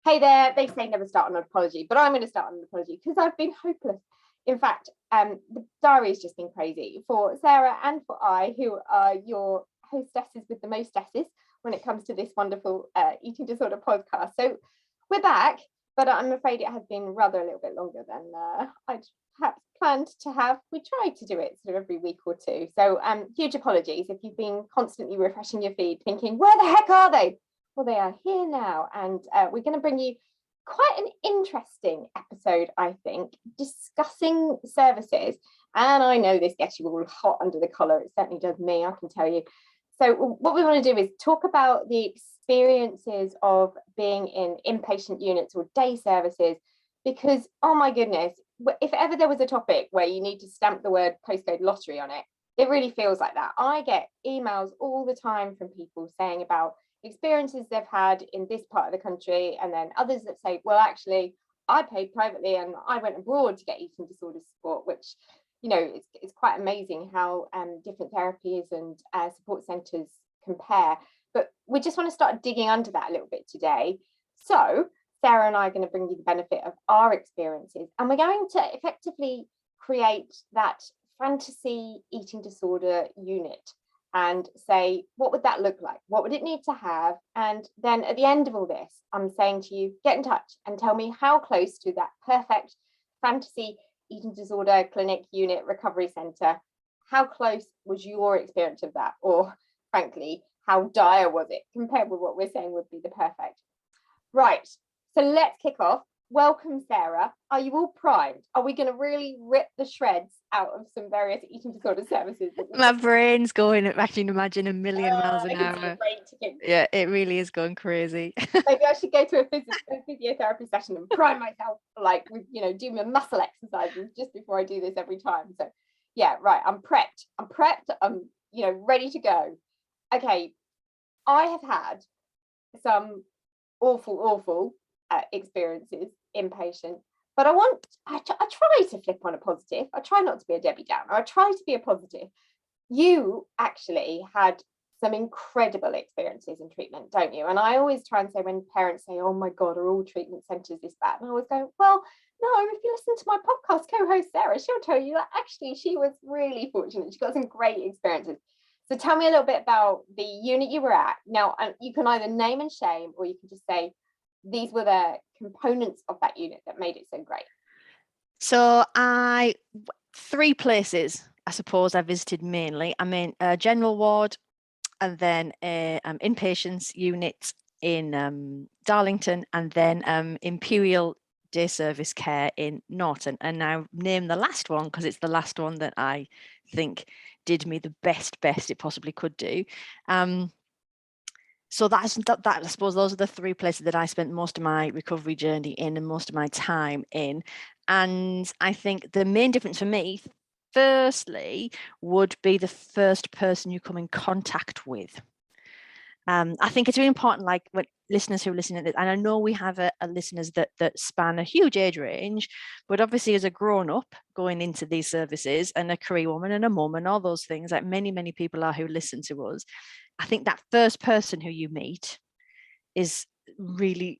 Hey there, they say never start on an apology, but I'm going to start on an apology because I've been hopeless. In fact, the diary has just been crazy for Sarah and for I, who are your hostesses with the mostesses when it comes to this wonderful eating disorder podcast. So we're back, but I'm afraid it has been rather a little bit longer than I'd perhaps planned to have. We tried to do it sort of every week or two. So huge apologies if you've been constantly refreshing your feed thinking, where the heck are they? Well, they are here now, and we're going to bring you quite an interesting episode, I think, discussing services. And I know this gets you all hot under the collar. It certainly does me, I can tell you. So what we want to do is talk about the experiences of being in inpatient units or day services, because, oh my goodness, if ever there was a topic where you need to stamp the word postcode lottery on it, it really feels like that. I get emails all the time from people saying about experiences they've had in this part of the country, and then others that say, well, actually I paid privately and I went abroad to get eating disorder support, which, you know, it's quite amazing how different therapies and support centres compare. But we just want to start digging under that a little bit today. So Sarah and I are going to bring you the benefit of our experiences, and we're going to effectively create that fantasy eating disorder unit and say, what would that look like? What would it need to have? And then at the end of all this, I'm saying to you, get in touch and tell me how close to that perfect fantasy eating disorder clinic unit recovery centre, how close was your experience of that? Or frankly, how dire was it compared with what we're saying would be the perfect? Right, so let's kick off. Welcome, Sarah. Are you all primed? Are we going to really rip the shreds out of some various eating disorder services? My brain's going, I can imagine, a million miles an hour. Yeah, it really is going crazy. Maybe I should go to a physiotherapy session and prime myself, like, with, you know, do my muscle exercises just before I do this every time. So yeah, right, I'm prepped, I'm, you know, ready to go. Okay, I have had some awful experiences inpatient, but I try to flip on a positive. I try not to be a Debbie Downer. I try to be a positive. You actually had some incredible experiences in treatment, don't you? And I always try and say, when parents say, oh my God, are all treatment centres this bad? And I always go, well, no, if you listen to my podcast co-host Sarah, she'll tell you that actually she was really fortunate. She got some great experiences. So tell me a little bit about the unit you were at. Now, you can either name and shame, or you can just say, these were the components of that unit that made it so great. So three places, I suppose, I visited mainly. I mean, general ward, and then inpatients unit in Darlington, and then Imperial Day Service Care in Norton. And now name the last one, because it's the last one that I think did me the best it possibly could do. So that I suppose those are the three places that I spent most of my recovery journey in and most of my time in. And I think the main difference for me, firstly, would be the first person you come in contact with. I think it's really important, like, when listeners who are listening to this, and I know we have listeners that span a huge age range, but obviously as a grown-up going into these services, and a career woman and a mum and all those things, like many people are who listen to us, I think that first person who you meet is really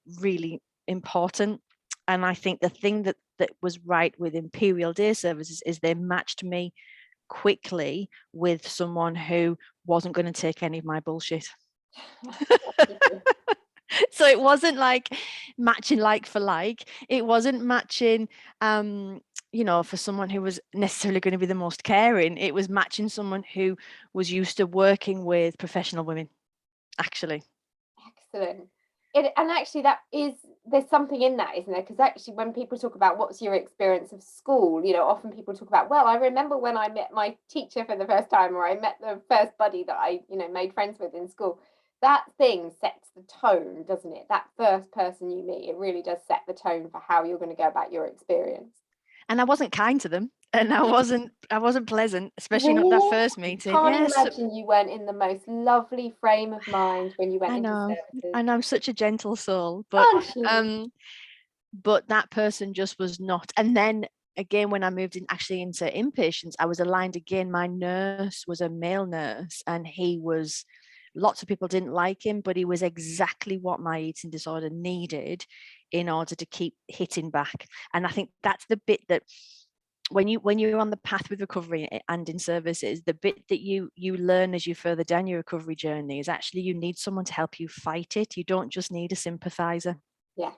important. And I think the thing that was right with Imperial Day Services is they matched me quickly with someone who wasn't going to take any of my bullshit. So it wasn't like matching like for like. It wasn't matching you know, for someone who was necessarily going to be the most caring. It was matching someone who was used to working with professional women, actually. Excellent. And actually there's something in that, isn't there? Because actually when people talk about what's your experience of school, you know, often people talk about, well, I remember when I met my teacher for the first time, or I met the first buddy that I, you know, made friends with in school. That thing sets the tone, doesn't it? That first person you meet, it really does set the tone for how you're going to go about your experience. And I wasn't kind to them, and I wasn't pleasant, especially not that first meeting. I can't imagine you weren't in the most lovely frame of mind when you went into services. And I'm such a gentle soul, but that person just was not. And then again, when I moved in actually into inpatients, I was aligned again. My nurse was a male nurse, and he was Lots of people didn't like him, but he was exactly what my eating disorder needed in order to keep hitting back. And I think that's the bit that when you're on the path with recovery and in services, the bit that you learn as you further down your recovery journey is actually you need someone to help you fight it. You don't just need a sympathizer. Yeah.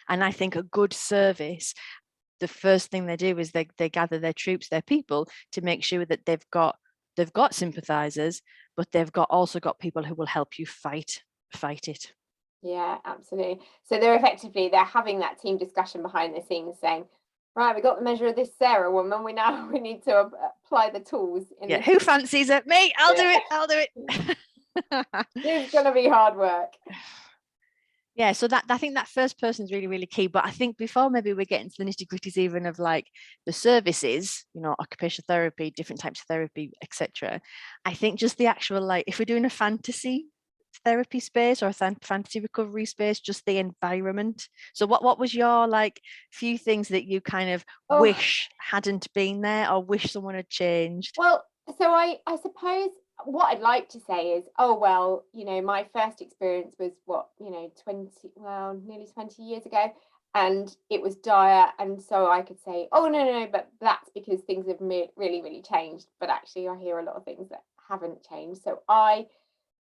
And I think a good service, the first thing they do is they gather their troops, their people, to make sure that they've got sympathizers, but they've also got people who will help you fight it. Yeah, absolutely. So they're having that team discussion behind the scenes saying, right, we got the measure of this Sarah woman, we need to apply the tools. Who fancies it? Me, I'll do it. It's going to be hard work. Yeah, so I think that first person is really, really key. But I think before maybe we get into the nitty-gritties even of like the services, occupational therapy, different types of therapy, etc. I think just the actual, like, if we're doing a fantasy therapy space or a fantasy recovery space, just the environment. So what was your like few things that you kind of wish hadn't been there or wish someone had changed? Well, so I suppose what I'd like to say is, my first experience was nearly 20 years ago, and it was dire. And so I could say, oh, no, but that's because things have really, really changed. But actually, I hear a lot of things that haven't changed. So I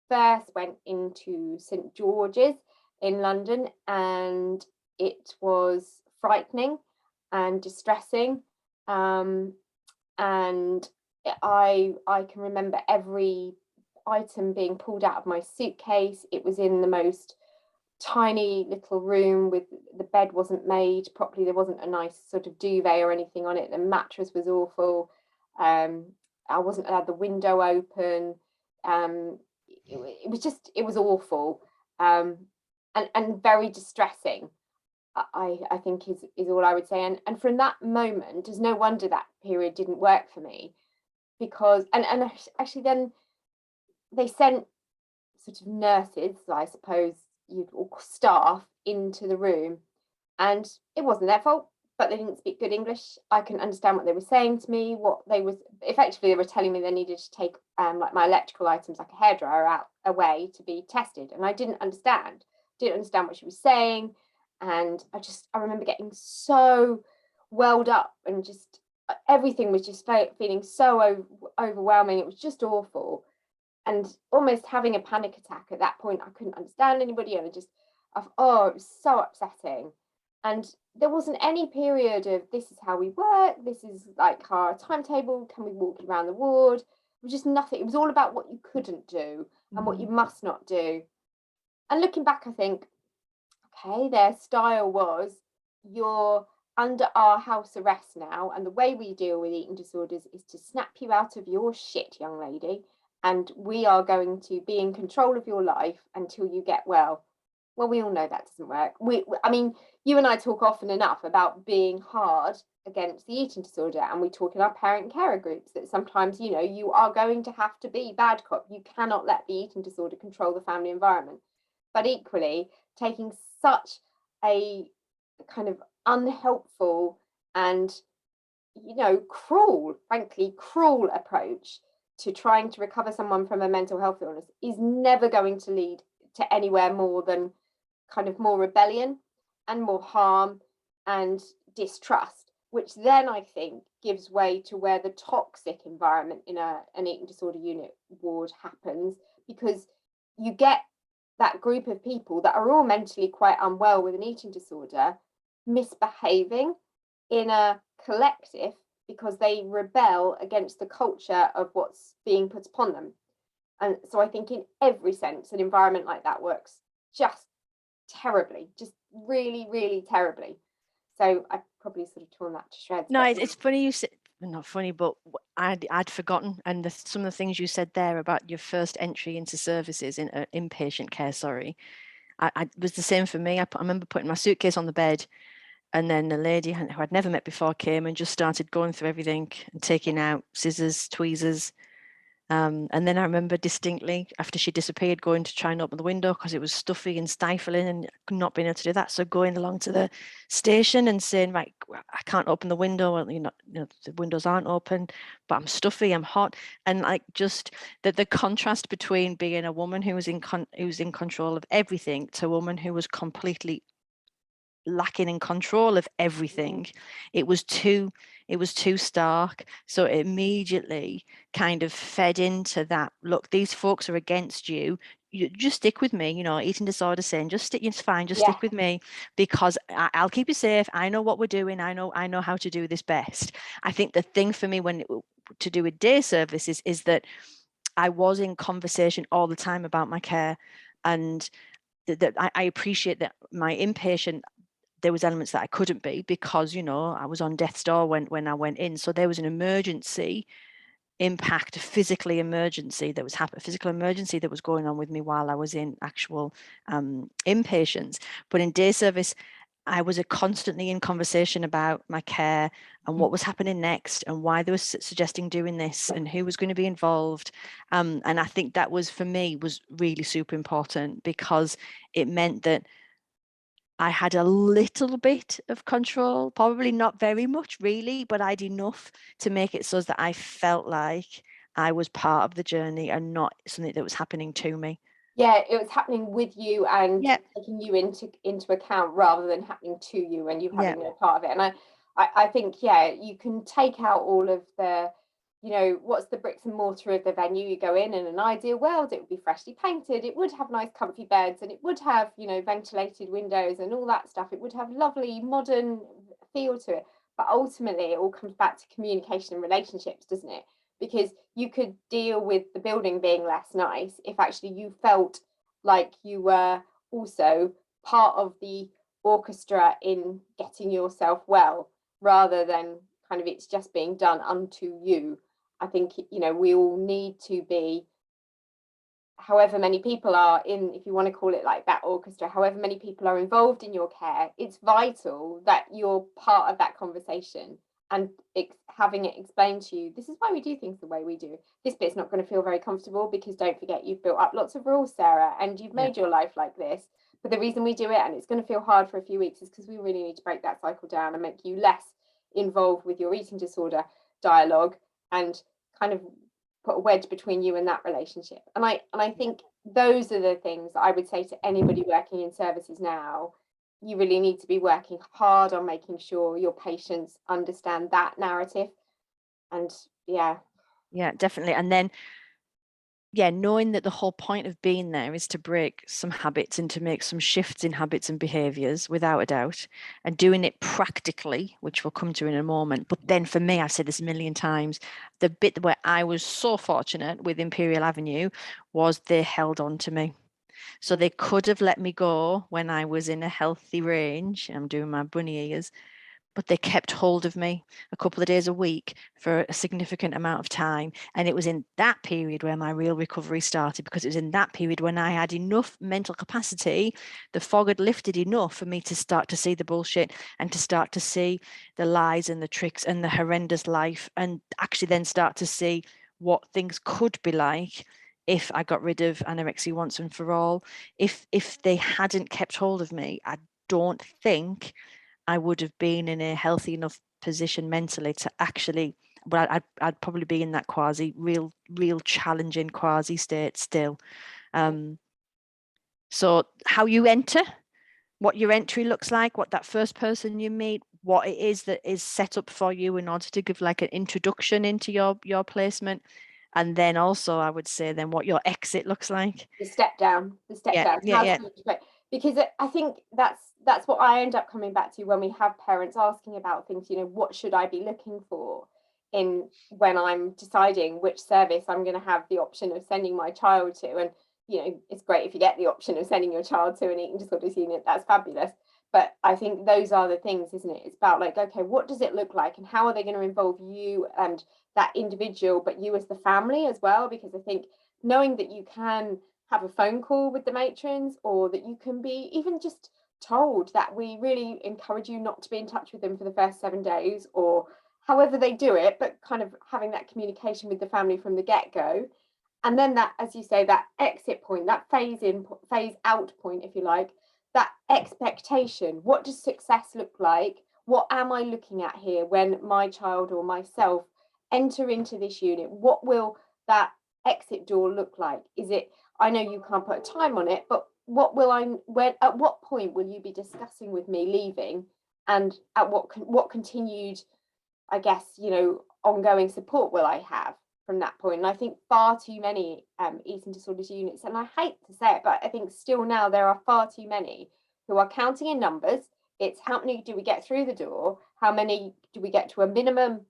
first went into St. George's in London, and it was frightening and distressing. And I can remember every item being pulled out of my suitcase. It was in the most tiny little room with the bed wasn't made properly. There wasn't a nice sort of duvet or anything on it. The mattress was awful. I wasn't allowed the window open. It was awful, and very distressing. I think is all I would say. And from that moment, it's no wonder that period didn't work for me, because and actually then they sent sort of nurses, I suppose or staff, into the room, and it wasn't their fault, but they didn't speak good English. I couldn't understand what they were saying to me. Effectively they were telling me they needed to take like my electrical items, like a hairdryer, away to be tested, and I didn't understand what she was saying. And I remember getting so welled up, and just everything was just feeling so overwhelming. It was just awful, and almost having a panic attack at that point. I couldn't understand anybody, and it was so upsetting. And there wasn't any period of, this is how we work, this is like our timetable, can we walk you around the ward? It was just nothing. It was all about what you couldn't do and what you must not do. And looking back, I think, okay, their style was, you're under our house arrest now, and the way we deal with eating disorders is to snap you out of your shit, young lady, and we are going to be in control of your life until you get well. Well, we all know that doesn't work. I mean, you and I talk often enough about being hard against the eating disorder, and we talk in our parent carer groups that sometimes, you are going to have to be bad cop. You cannot let the eating disorder control the family environment. But equally, taking such a kind of unhelpful and frankly cruel approach to trying to recover someone from a mental health illness is never going to lead to anywhere more than kind of more rebellion and more harm and distrust, which then I think gives way to where the toxic environment in an eating disorder unit ward happens, because you get that group of people that are all mentally quite unwell with an eating disorder misbehaving in a collective because they rebel against the culture of what's being put upon them. And so I think in every sense, an environment like that works just terribly, just really, really terribly. So I've probably sort of torn that to shreds. No, it's funny you said, not funny, but I'd forgotten. And some of the things you said there about your first entry into services in inpatient care, I was the same for me. I remember putting my suitcase on the bed, and then a lady who I'd never met before came and just started going through everything and taking out scissors, tweezers, And then I remember distinctly after she disappeared going to try and open the window because it was stuffy and stifling and not being able to do that. So going along to the station and saying, right, I can't open the window. Well, the windows aren't open, but I'm stuffy, I'm hot. And like just the contrast between being a woman who was in control of everything to a woman who was completely lacking in control of everything. It was too stark. So it immediately kind of fed into that, look, these folks are against you, just stick with me, eating disorder saying, just stick, it's fine, just stick with me, because I'll keep you safe. I know what we're doing. I know how to do this best. I think the thing for me to do with day service is that I was in conversation all the time about my care, and that I appreciate that my inpatient, there was elements that I couldn't be because, I was on death's door when I went in. So there was an emergency impact, a physical emergency that was going on with me while I was in actual inpatients. But in day service, I was constantly in conversation about my care and what was happening next and why they were suggesting doing this and who was going to be involved. And I think that was, for me, was really super important because it meant that I had a little bit of control, probably not very much really, but I'd enough to make it so that I felt like I was part of the journey and not something that was happening to me. Yeah, it was happening with you and Yeah, taking you into account rather than happening to you and you yeah, having no part of it. And I think, yeah, you can take out all of the, what's the bricks and mortar of the venue. You go in an ideal world, it would be freshly painted, it would have nice comfy beds, and it would have, ventilated windows and all that stuff. It would have lovely modern feel to it. But ultimately, it all comes back to communication and relationships, doesn't it? Because you could deal with the building being less nice if actually you felt like you were also part of the orchestra in getting yourself well, rather than kind of it's just being done unto you. I think, we all need to be, however many people are in, if you want to call it like that orchestra, however many people are involved in your care, it's vital that you're part of that conversation and having it explained to you, this is why we do things the way we do. This bit's not going to feel very comfortable because don't forget you've built up lots of rules, Sarah, and you've made your life like this. But the reason we do it, and it's going to feel hard for a few weeks, is because we really need to break that cycle down and make you less involved with your eating disorder dialogue and kind of put a wedge between you and that relationship. And I think those are the things I would say to anybody working in services now. You really need to be working hard on making sure your patients understand that narrative. And yeah, definitely. And then knowing that the whole point of being there is to break some habits and to make some shifts in habits and behaviors, without a doubt, and doing it practically, which we'll come to in a moment. But then for me, I've said this a million times, the bit where I was so fortunate with Imperial Avenue was they held on to me. So they could have let me go when I was in a healthy range. I'm doing my bunny ears, but they kept hold of me a couple of days a week for a significant amount of time. And it was in that period where my real recovery started, because it was in that period when I had enough mental capacity, the fog had lifted enough for me to start to see the bullshit and to start to see the lies and the tricks and the horrendous life, and actually then start to see what things could be like if I got rid of anorexia once and for all. If they hadn't kept hold of me, I don't think I would have been in a healthy enough position mentally to actually, but I'd probably be in that real challenging quasi state still. So how you enter, what your entry looks like, what that first person you meet, what it is that is set up for you in order to give like an introduction into your placement. And then also I would say then what your exit looks like. the step down, because I think that's what I end up coming back to when we have parents asking about things, what should I be looking for in when I'm deciding which service I'm going to have the option of sending my child to. And it's great if you get the option of sending your child to an eating disorders unit, that's fabulous. But I think those are the things, isn't it? It's about like, okay, what does it look like and how are they going to involve you and that individual, but you as the family as well? Because I think knowing that you can have a phone call with the matrons, or that you can be even just told that we really encourage you not to be in touch with them for the first 7 days, or however they do it, but kind of having that communication with the family from the get-go. And then that, as you say, that exit point, that phase out point, if you like, that expectation. What does success look like? What am I looking at here when my child or myself enter into this unit? What will that exit door look like? Is it, I know you can't put a time on it, but at what point will you be discussing with me leaving, and at what continued, I guess, ongoing support will I have from that point? And I think far too many eating disorders units, and I hate to say it, but I think still now there are far too many who are counting in numbers. It's how many do we get through the door? How many do we get to a minimum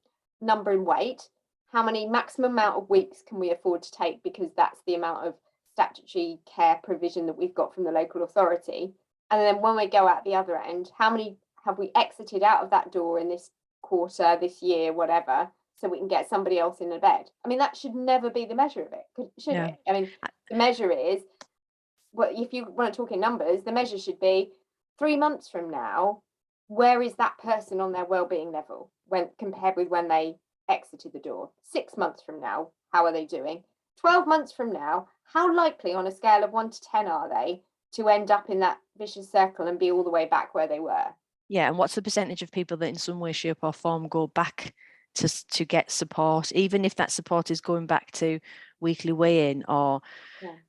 number and weight? How many maximum amount of weeks can we afford to take, because that's the amount of statutory care provision that we've got from the local authority. And then when we go out the other end, how many have we exited out of that door in this quarter, this year, whatever, so we can get somebody else in a bed? I mean, that should never be the measure of it, should it? I mean, the measure is, well, if you want to talk in numbers, the measure should be 3 months from now, where is that person on their well-being level when compared with when they exited the door? 6 months from now, how are they doing? 12 months from now, how likely on a scale of 1 to 10 are they to end up in that vicious circle and be all the way back where they were? Yeah, and what's the percentage of people that in some way, shape or form go back to get support, even if that support is going back to weekly weigh-in, or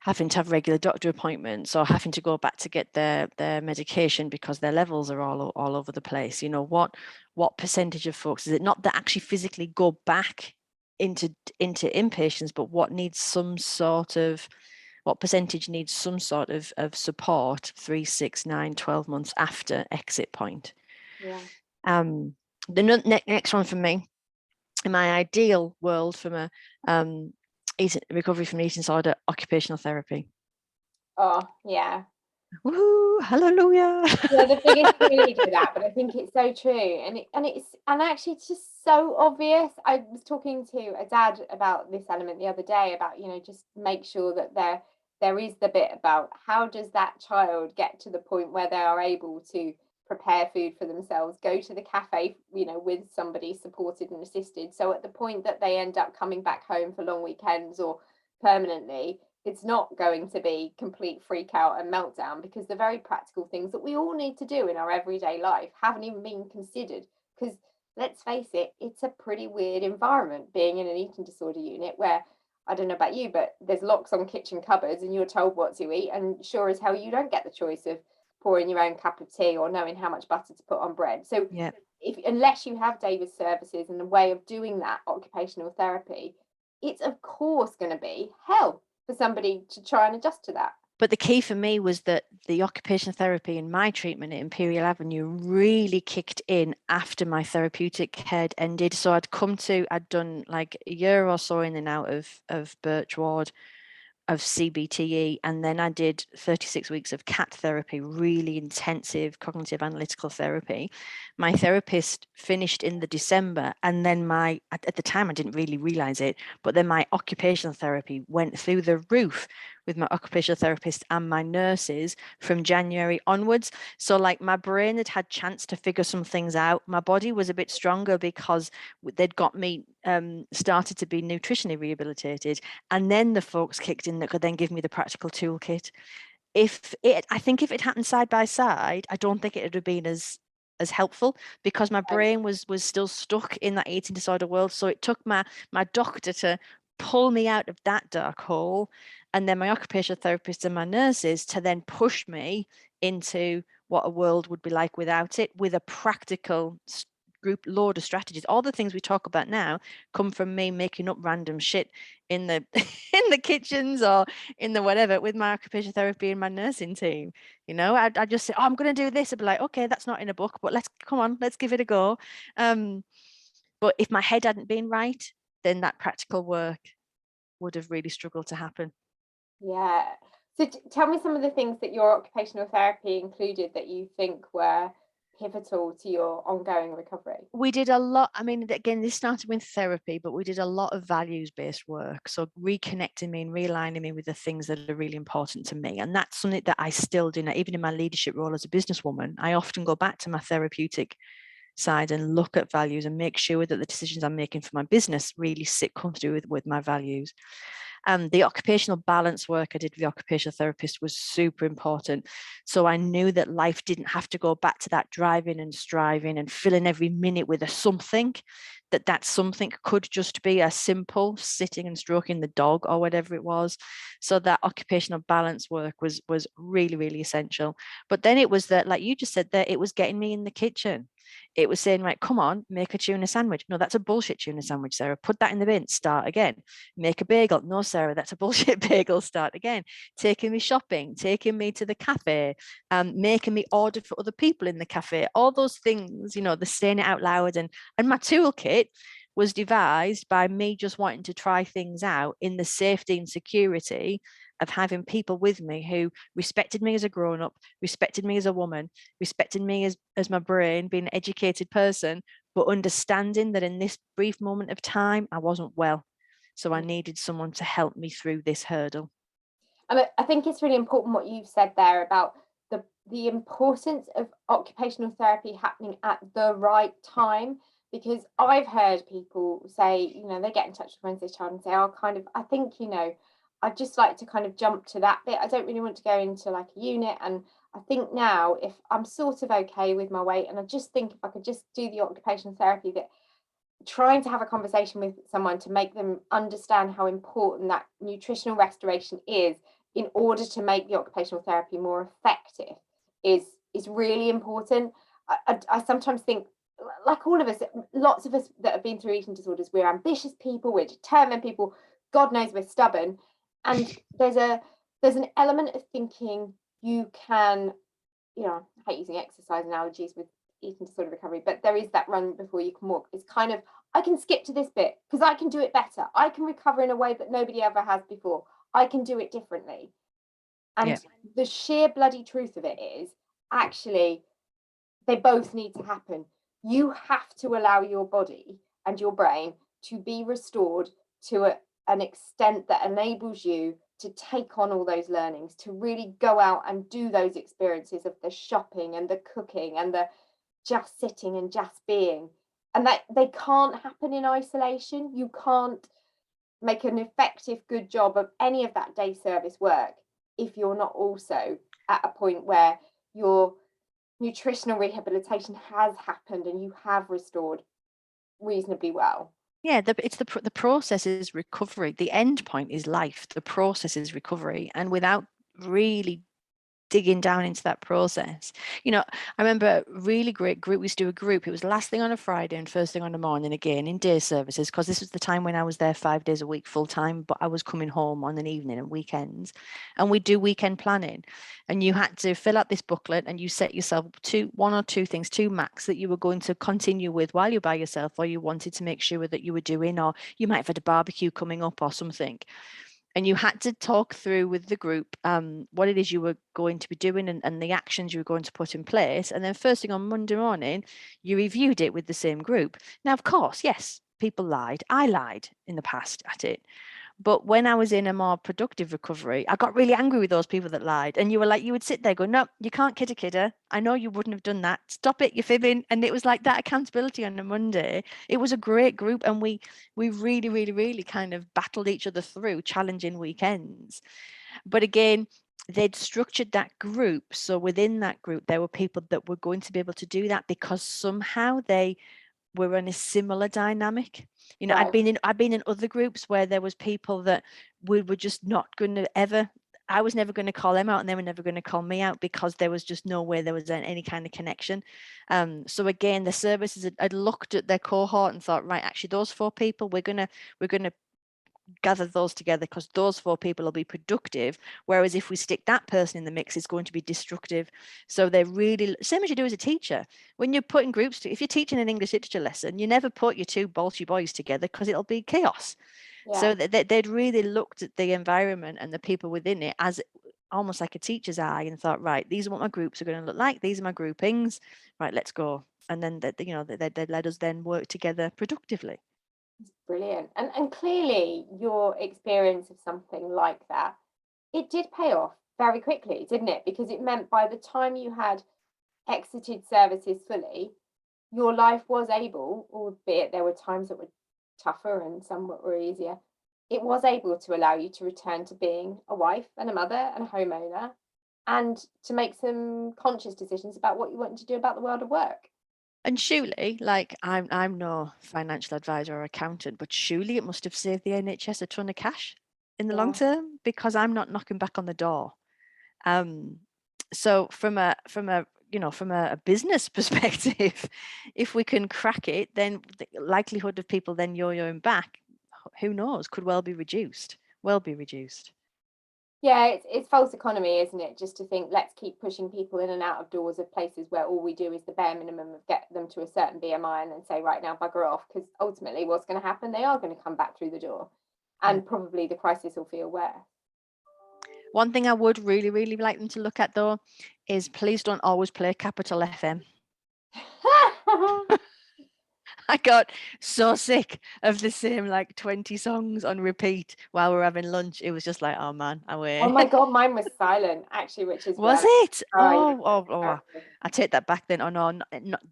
having to have regular doctor appointments, or having to go back to get their medication because their levels are all over the place? What percentage of folks is it not that actually physically go back into inpatients, but what percentage needs some sort of support 3, 6, 9, 12 months after exit point? The next one for me, in my ideal world, from a recovery from an eating disorder, occupational therapy. Oh yeah. Woohoo, hallelujah. Yeah, the biggest cheerleader with that, but I think it's so true, and actually it's just so obvious. I was talking to a dad about this element the other day, about just make sure that there is the bit about how does that child get to the point where they are able to prepare food for themselves, go to the cafe, with somebody supported and assisted. So at the point that they end up coming back home for long weekends or permanently, it's not going to be complete freak out and meltdown, because the very practical things that we all need to do in our everyday life haven't even been considered. Because let's face it, it's a pretty weird environment being in an eating disorder unit where, I don't know about you, but there's locks on kitchen cupboards and you're told what to eat, and sure as hell you don't get the choice of pouring your own cup of tea or knowing how much butter to put on bread. So unless you have David's services and a way of doing that occupational therapy, it's of course going to be hell for somebody to try and adjust to that. But the key for me was that the occupational therapy in my treatment at Imperial Avenue really kicked in after my therapeutic had ended. So I'd done like a year or so in and out of Birch Ward, of CBTE, and then I did 36 weeks of CAT therapy, really intensive cognitive analytical therapy. My therapist finished in the December, and then at the time I didn't really realize it, but then my occupational therapy went through the roof with my occupational therapist and my nurses from January onwards. So like my brain had chance to figure some things out. My body was a bit stronger because they'd got me started to be nutritionally rehabilitated, and then the folks kicked in that could then give me the practical toolkit. I think if it happened side by side, I don't think it would have been as helpful, because my brain was still stuck in that eating disorder world. So it took my doctor to pull me out of that dark hole, and then my occupational therapist and my nurses to then push me into what a world would be like without it, with a practical group load of strategies. All the things we talk about now come from me making up random shit in the in the kitchens or in the whatever with my occupational therapy and my nursing team. I just say, oh, I'm going to do this. I'd be like, okay, that's not in a book, but let's give it a go. But if my head hadn't been right, then that practical work would have really struggled to happen. Yeah. So tell me some of the things that your occupational therapy included that you think were pivotal to your ongoing recovery. We did a lot. I mean, again, this started with therapy, but we did a lot of values-based work. So reconnecting me and realigning me with the things that are really important to me. And that's something that I still do now, even in my leadership role as a businesswoman. I often go back to my therapeutic side and look at values and make sure that the decisions I'm making for my business really sit comfortably with my values. The occupational balance work I did with the occupational therapist was super important. So I knew that life didn't have to go back to that driving and striving and filling every minute with a something, that something could just be a simple sitting and stroking the dog or whatever it was. So that occupational balance work was really, really essential. But then it was that, like you just said, that it was getting me in the kitchen. It was saying, right, come on, make a tuna sandwich. No, that's a bullshit tuna sandwich, Sarah. Put that in the bin, start again. Make a bagel. No, Sarah, that's a bullshit bagel, start again. Taking me shopping, taking me to the cafe, making me order for other people in the cafe. All those things, you know, the saying it out loud. And my toolkit was devised by me just wanting to try things out in the safety and security of having people with me who respected me as a grown-up, respected me as a woman, respected me as my brain, being an educated person, but understanding that in this brief moment of time, I wasn't well. So I needed someone to help me through this hurdle. And I think it's really important what you've said there about the importance of occupational therapy happening at the right time, because I've heard people say, you know, they get in touch with Wednesday's Child and say, oh, kind of, I think, you know, I'd just like to kind of jump to that bit. I don't really want to go into like a unit. And I think now if I'm sort of okay with my weight, and I just think if I could just do the occupational therapy, that trying to have a conversation with someone to make them understand how important that nutritional restoration is in order to make the occupational therapy more effective is really important. I sometimes think, like all of us, lots of us that have been through eating disorders, we're ambitious people, we're determined people, God knows we're stubborn, and there's an element of thinking you can, you know, I hate using exercise analogies with eating disorder recovery, but there is that run before you can walk. It's kind of, I can skip to this bit because I can do it better. I can recover in a way that nobody ever has before. I can do it differently. And the sheer bloody truth of it is, actually, they both need to happen. You have to allow your body and your brain to be restored to an extent that enables you to take on all those learnings, to really go out and do those experiences of the shopping and the cooking and the just sitting and just being. And that they can't happen in isolation. You can't make an effective, good job of any of that day service work if you're not also at a point where your nutritional rehabilitation has happened and you have restored reasonably well. Yeah, it's the process is recovery. The end point is life. The process is recovery. And without really digging down into that process. You know, I remember a really great group. We used to do a group. It was last thing on a Friday and first thing on the morning again in day services, because this was the time when I was there 5 days a week full time, but I was coming home on an evening and weekends. And we do weekend planning. And you had to fill out this booklet and you set yourself one or two things, two max, that you were going to continue with while you're by yourself, or you wanted to make sure that you were doing, or you might have had a barbecue coming up or something. And you had to talk through with the group what it is you were going to be doing and the actions you were going to put in place. And then first thing on Monday morning, you reviewed it with the same group. Now, of course, yes, people lied. I lied in the past at it. But when I was in a more productive recovery, I got really angry with those people that lied. And you were like, you would sit there go, no, you can't kid a kidder. I know you wouldn't have done that. Stop it, you're fibbing. And it was like that accountability on a Monday. It was a great group. And we really, really, really kind of battled each other through challenging weekends. But again, they'd structured that group. So within that group, there were people that were going to be able to do that because somehow they were in a similar dynamic. You know, Right. I've been in other groups where there was people that we were just not going to ever, I was never going to call them out and they were never going to call me out because there was just no way there was any kind of connection. So again, the services had looked at their cohort and thought, right, actually those 4 people, we're gonna gather those together because those 4 people will be productive, whereas if we stick that person in the mix, it's going to be destructive. So they're really same as you do as a teacher when you're putting groups if you're teaching an English literature lesson, you never put your 2 bolshy boys together because it'll be chaos. So they'd really looked at the environment and the people within it as almost like a teacher's eye and thought, right, these are what my groups are going to look like, these are my groupings, right, let's go. And then they let us then work together productively. Brilliant. And clearly your experience of something like that, it did pay off very quickly, didn't it? Because it meant by the time you had exited services fully, your life was able, albeit there were times that were tougher and some were easier, it was able to allow you to return to being a wife and a mother and a homeowner, and to make some conscious decisions about what you wanted to do about the world of work. And surely, like I'm no financial advisor or accountant, but surely it must have saved the NHS a ton of cash in the long Yeah. term, because I'm not knocking back on the door. So from a business perspective, if we can crack it, then the likelihood of people then yo-yoing back, who knows, could well be reduced. Yeah, it's false economy, isn't it? Just to think, let's keep pushing people in and out of doors of places where all we do is the bare minimum of get them to a certain BMI and then say, right now, bugger off, because ultimately what's going to happen, they are going to come back through the door, and Yeah. probably the crisis will feel worse. One thing I would really, really like them to look at, though, is please don't always play Capital FM. I got so sick of the same like 20 songs on repeat while we're having lunch. It was just like, oh man, away. Oh my God, mine was silent actually, which is Was worse. it? Oh, Oh, I take that back then. Oh no,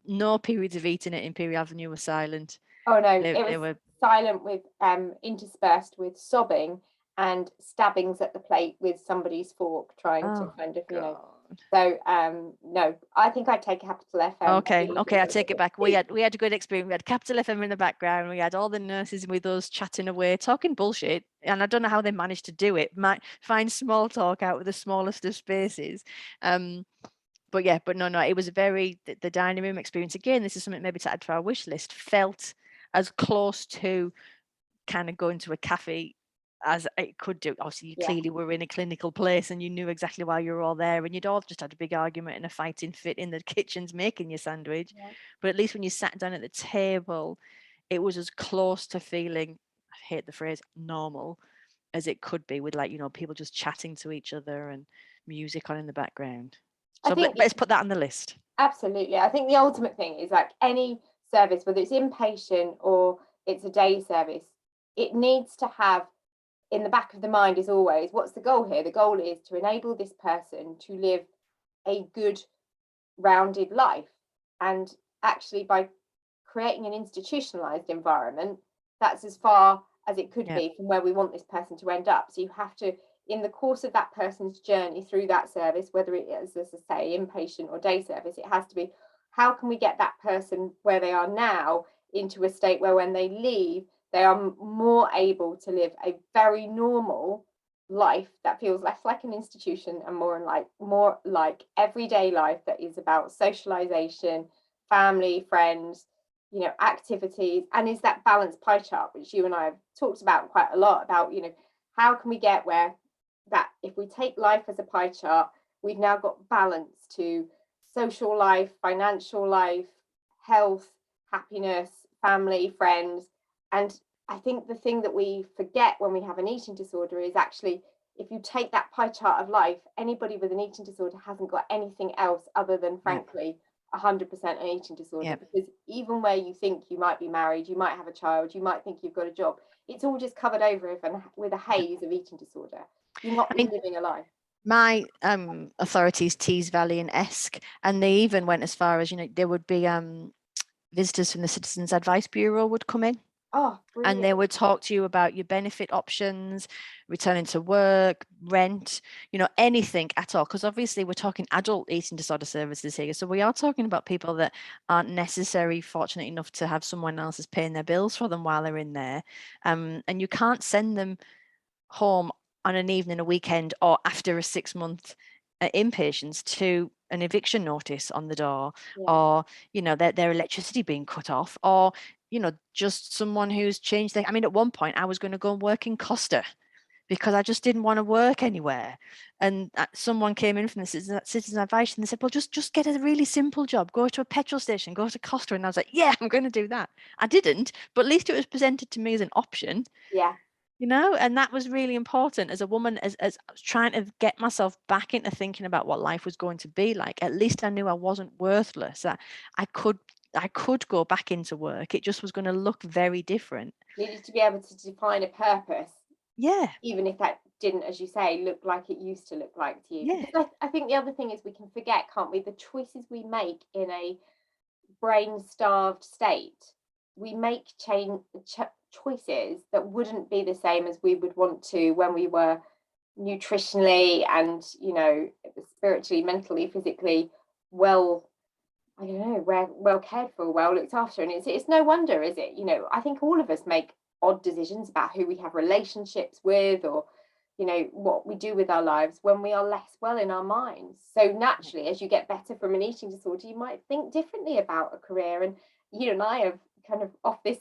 no periods of eating it in Imperial Avenue were silent. oh no, They it was were. silent with interspersed with sobbing and stabbings at the plate with somebody's fork, trying to Oh kind of, God. So no, I think I'd take Capital FM. Okay, I take it back. We had a good experience. We had Capital FM in the background. We had all the nurses with us chatting away, talking bullshit. And I don't know how they managed to do it. Might find small talk out of the smallest of spaces. But no, it was a very the dining room experience. Again, this is something maybe to add to our wish list. Felt as close to kind of going to a cafe as it could do. Obviously, you clearly were in a clinical place and you knew exactly why you were all there, and you'd all just had a big argument and a fighting fit in the kitchens making your sandwich. Yeah. But at least when you sat down at the table, it was as close to feeling, I hate the phrase, normal as it could be, with like, people just chatting to each other and music on in the background. So let's put that on the list. Absolutely. I think the ultimate thing is, like any service, whether it's inpatient or it's a day service, it needs to have in the back of the mind is always, what's the goal here? The goal is to enable this person to live a good, rounded life. And actually, by creating an institutionalized environment, that's as far as it could be from where we want this person to end up. So you have to, in the course of that person's journey through that service, whether it is, as I say, inpatient or day service, it has to be, how can we get that person where they are now into a state where when they leave, they are more able to live a very normal life that feels less like an institution and more like everyday life that is about socialization, family, friends, activities, and is that balanced pie chart, which you and I have talked about quite a lot about, how can we get where that if we take life as a pie chart, we've now got balance to social life, financial life, health, happiness, family, friends. And I think the thing that we forget when we have an eating disorder is actually, if you take that pie chart of life, anybody with an eating disorder hasn't got anything else other than, frankly, 100% an eating disorder. Because even where you think you might be married, you might have a child, you might think you've got a job, it's all just covered over with a haze of eating disorder. You're not living a life. My authorities tease Valiant-esque, and they even went as far as, there would be visitors from the Citizens Advice Bureau would come in. Oh, brilliant. And they would talk to you about your benefit options, returning to work, rent, anything at all. Because obviously we're talking adult eating disorder services here. So we are talking about people that aren't necessarily fortunate enough to have someone else is paying their bills for them while they're in there. And you can't send them home on an evening, a weekend, or after a 6-month inpatients to an eviction notice on the door, or their electricity being cut off, or just someone who's changed their, at one point I was going to go and work in Costa because I just didn't want to work anywhere, and someone came in from the citizen advice and they said, well, just get a really simple job, go to a petrol station, go to Costa. And I was like, yeah, I'm going to do that. I didn't, but at least it was presented to me as an option. And that was really important as a woman, as trying to get myself back into thinking about what life was going to be like. At least I knew I wasn't worthless, that I could go back into work. It just was going to look very different. Needed to be able to define a purpose. Yeah. Even if that didn't, as you say, look like it used to look like to you. Yeah. Because I think the other thing is we can forget, can't we, the choices we make in a brain-starved state, we make choices that wouldn't be the same as we would want to when we were nutritionally and, you know, spiritually, mentally, physically well, I don't know, well cared for, well looked after. And it's no wonder, is it? You know, I think all of us make odd decisions about who we have relationships with, or, you know, what we do with our lives when we are less well in our minds. So naturally, as you get better from an eating disorder, you might think differently about a career. And you and I have kind of off this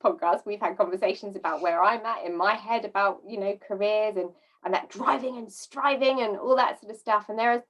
podcast, we've had conversations about where I'm at in my head about, you know, careers and that driving and striving and all that sort of stuff. And there are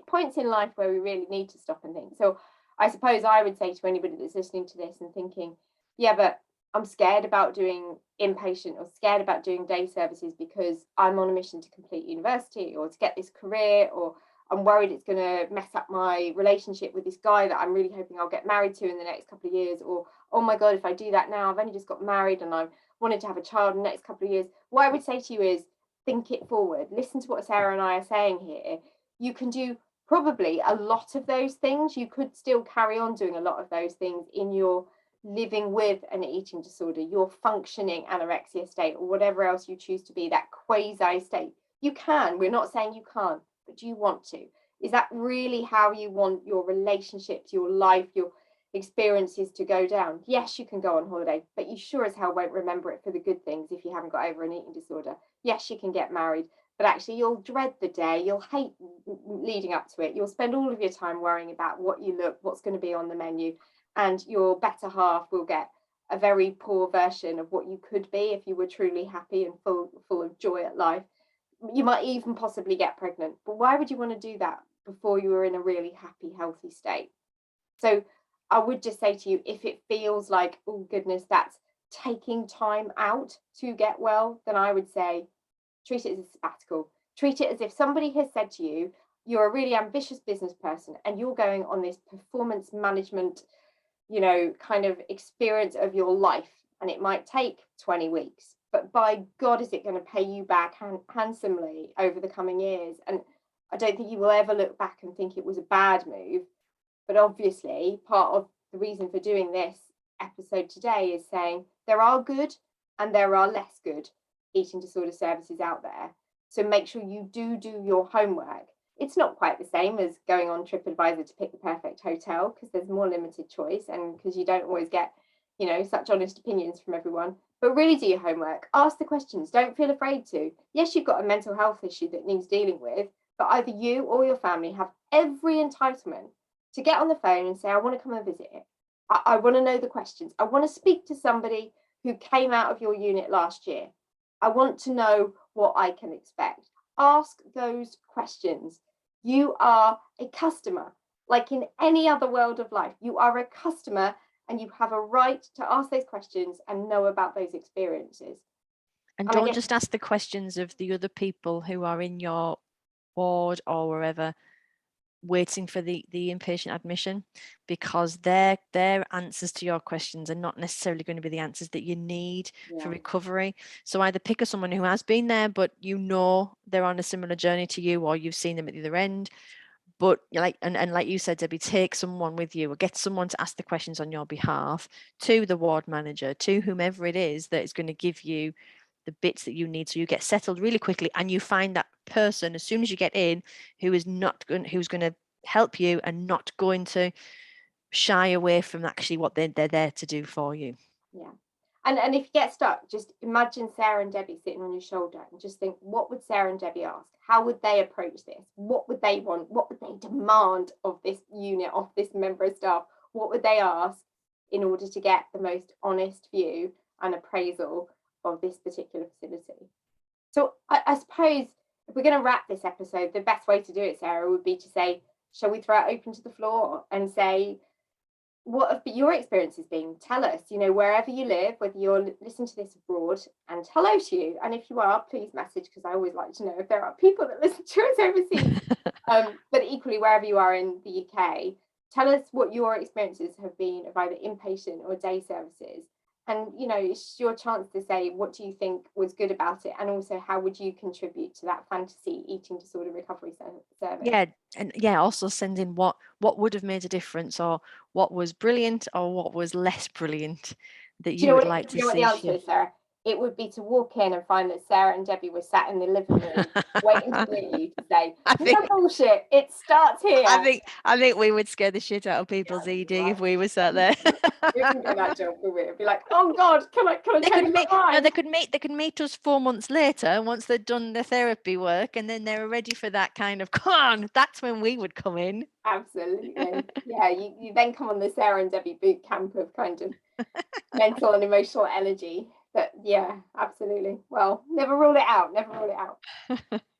points in life where we really need to stop and think. So I suppose I would say to anybody that's listening to this and thinking, yeah, but I'm scared about doing inpatient or scared about doing day services because I'm on a mission to complete university or to get this career, or I'm worried it's going to mess up my relationship with this guy that I'm really hoping I'll get married to in the next couple of years, or, oh my God, if I do that now, I've only just got married and I wanted to have a child in the next couple of years. What I would say to you is, think it forward. Listen to what Sarah and I are saying here. You can do probably a lot of those things. You could still carry on doing a lot of those things in your living with an eating disorder, your functioning anorexia state, or whatever else you choose to be, that quasi state. You can. We're not saying you can't, but do you want to? Is that really how you want your relationships, your life, your experiences to go down? Yes, you can go on holiday, but you sure as hell won't remember it for the good things if you haven't got over an eating disorder. Yes, you can get married, but actually you'll dread the day, you'll hate leading up to it, you'll spend all of your time worrying about what you look, what's going to be on the menu, and your better half will get a very poor version of what you could be if you were truly happy and full of joy at life. You might even possibly get pregnant, but why would you want to do that before you were in a really happy, healthy state? So I would just say to you, if it feels like, oh goodness, that's taking time out to get well, then I would say treat it as a sabbatical. Treat it as if somebody has said to you, you're a really ambitious business person and you're going on this performance management, you know, kind of experience of your life. And it might take 20 weeks, but by God, is it going to pay you back handsomely over the coming years? And I don't think you will ever look back and think it was a bad move. But obviously, part of the reason for doing this episode today is saying there are good and there are less good eating disorder services out there. So make sure you do your homework. It's not quite the same as going on TripAdvisor to pick the perfect hotel, because there's more limited choice and because you don't always get, you know, such honest opinions from everyone. But really do your homework. Ask the questions. Don't feel afraid to. Yes, you've got a mental health issue that needs dealing with, but either you or your family have every entitlement to get on the phone and say, I want to come and visit it. I want to know the questions. I want to speak to somebody who came out of your unit last year. I want to know what I can expect. Ask those questions. You are a customer. Like in any other world of life, you are a customer and you have a right to ask those questions and know about those experiences. And don't just ask the questions of the other people who are in your ward or wherever waiting for the inpatient admission, because their answers to your questions are not necessarily going to be the answers that you need for recovery. So either pick a someone who has been there, but you know they're on a similar journey to you, or you've seen them at the other end. But like and like you said, Debbie, take someone with you or get someone to ask the questions on your behalf to the ward manager, to whomever it is that is going to give you the bits that you need so you get settled really quickly and you find that person as soon as you get in who's going to help you and not going to shy away from actually what they're there to do for you. Yeah. And if you get stuck, just imagine Sarah and Debbie sitting on your shoulder and just think, what would Sarah and Debbie ask? How would they approach this? What would they want? What would they demand of this unit, of this member of staff? What would they ask in order to get the most honest view and appraisal of this particular facility? So I suppose if we're going to wrap this episode, the best way to do it, Sarah, would be to say, shall we throw it open to the floor and say, what have your experiences been? Tell us, you know, wherever you live, whether you're listening to this abroad, and hello to you. And if you are, please message, because I always like to know if there are people that listen to us overseas. But equally, wherever you are in the UK, tell us what your experiences have been of either inpatient or day services. And, you know, it's your chance to say, what do you think was good about it? And also, how would you contribute to that fantasy eating disorder recovery service? Yeah, and yeah, also sending what would have made a difference, or what was brilliant, or what was less brilliant that Do you you know would what, like do to you know what the see answer shift. is, Sarah? It would be to walk in and find that Sarah and Debbie were sat in the living room waiting to meet you to say, I no think bullshit, it starts here. I think we would scare the shit out of people's ED if we were sat there. We wouldn't get that job, would we? It'd be like, oh God, can I They change could my meet no, mind? they could meet us 4 months later once they'd done the therapy work, and then they were ready for that kind of that's when we would come in. Absolutely. Yeah, you then come on the Sarah and Debbie boot camp of kind of mental and emotional energy. But yeah, absolutely. Well, never rule it out. Never rule it out.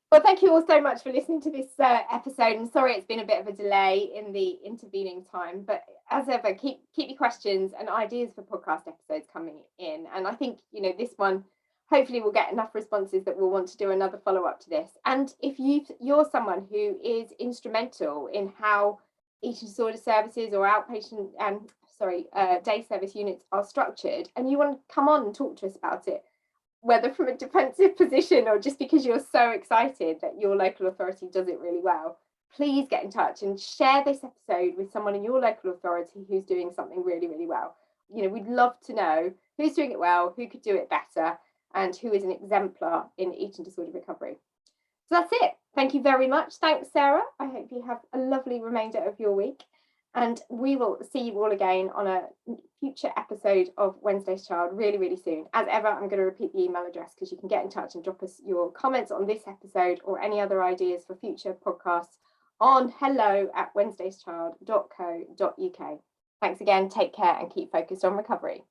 Well, thank you all so much for listening to this episode. And sorry it's been a bit of a delay in the intervening time. But as ever, keep your questions and ideas for podcast episodes coming in. And I think, you know, this one, hopefully we'll get enough responses that we'll want to do another follow-up to this. And if you're someone who is instrumental in how eating disorder services or outpatient day service units are structured, and you want to come on and talk to us about it, whether from a defensive position or just because you're so excited that your local authority does it really well, please get in touch and share this episode with someone in your local authority who's doing something really, really well. You know, we'd love to know who's doing it well, who could do it better, and who is an exemplar in eating disorder recovery. So that's it. Thank you very much. Thanks, Sarah. I hope you have a lovely remainder of your week. And we will see you all again on a future episode of Wednesday's Child really, really soon. As ever, I'm going to repeat the email address because you can get in touch and drop us your comments on this episode or any other ideas for future podcasts on hello@wednesdayschild.co.uk. Thanks again. Take care and keep focused on recovery.